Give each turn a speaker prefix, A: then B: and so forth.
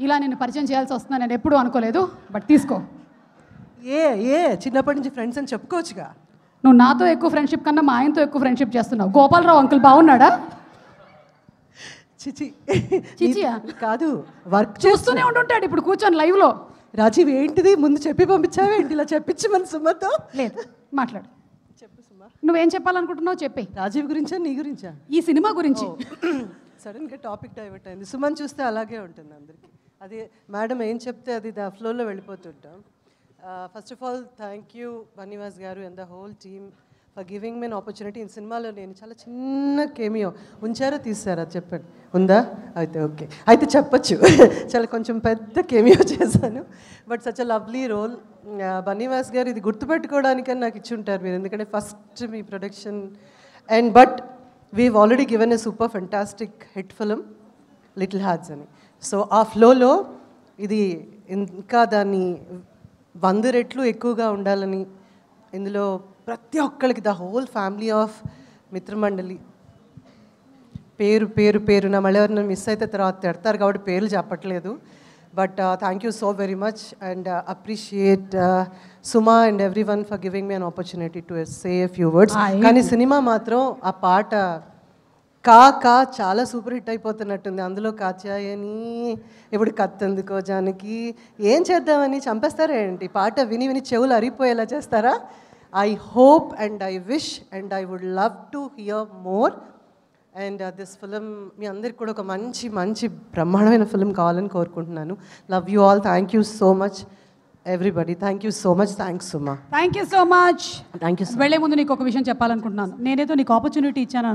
A: ఇలా నేను పరిచయం చేయాల్సి వస్తుందని నేను ఎప్పుడూ అనుకోలేదు. బట్ తీసుకో.
B: చిన్నప్పటి నుంచి ఫ్రెండ్స్ అని చెప్పుకోవచ్చుగా.
A: నువ్వు నాతో ఎక్కువ ఫ్రెండ్షిప్ కన్నా మా ఆయనతో ఎక్కువ ఫ్రెండ్షిప్ చేస్తున్నావు. గోపాలరావు అంకుల్ బాగున్నాడా? చిచియా
B: కాదు, వర్క్
A: చూస్తూనే ఉంటుంటాడు ఇప్పుడు కూర్చొని లైవ్లో.
B: రాజీవ్ ఏంటిది ముందు చెప్పి పంపించావే ఏంటి ఇలా చెప్పించి మన సుమతో?
A: లేదు, మాట్లాడు.
B: చెప్పు సుమ,
A: నువ్వేం చెప్పాలనుకుంటున్నావు చెప్పే.
B: రాజీవ్ గురించా నీ గురించా?
A: ఈ సినిమా గురించి.
B: సడన్గా టాపిక్ డైవర్ట్ అయింది. సుమన్ చూస్తే అలాగే ఉంటుంది అందరికీ. అది మేడం ఏం చెప్తే అది దా ఫ్లోలో వెళ్ళిపోతుంటాం. First of all thank you Bunny Vas గారు and the whole team for giving me an opportunity. ఈ సినిమాలో నేను చాలా చిన్న కేమియో ఉంచారో తీసారా చెప్పండి? ఉందా? అయితే ఓకే, అయితే చెప్పచ్చు. చాలా కొంచెం పెద్ద కేమియో చేశాను, but such a lovely role. Bunny Vas గారు ఇది గుర్తుపెట్టుకోవడానికని నాకు ఇచ్చి ఉంటారు మీరు, ఎందుకంటే ఫస్ట్ మీ production. And but we've already given a super fantastic hit film, Little Hearts అని. సో ఆ ఫ్లోలో ఇది ఇంకా దాన్ని 100 రెట్లు ఎక్కువగా ఉండాలని, ఇందులో ప్రతి ఒక్కరికి ద హోల్ ఫ్యామిలీ ఆఫ్ మిత్రమండలి పేరు పేరు పేరున మళ్ళీ ఎవరైనా మిస్ అయితే తర్వాత తిడతారు కాబట్టి పేర్లు చెప్పట్లేదు. But thank you so very much and appreciate Suma and every one for giving me an opportunity to say a few words. కానీ సినిమా మాత్రం ఆ పాట కా చాలా సూపర్ హిట్ అయిపోతున్నట్టుంది. అందులో కాచాయని ఇప్పుడు కత్తందుకో జానకి ఏం చేద్దామని చంపేస్తారా ఏంటి? పాట విని విని చెవులు అరిగిపోయేలా చేస్తారా? I hope and I wish and I would love to hear more. And this film మీ అందరికి కూడా ఒక మంచి మంచి బ్రహ్మాండమైన ఫిలిం కావాలని కోరుకుంటున్నాను. Love you all. Thank you so much everybody. Thank you so much. Thanks Suma.
A: Thank you so much.
B: Thank you.
A: వెళ్ళే ముందు నీకు ఒక విషయం చెప్పాలనుకుంటున్నాను. నేనేదో నీకు ఆపర్చునిటీ ఇచ్చాను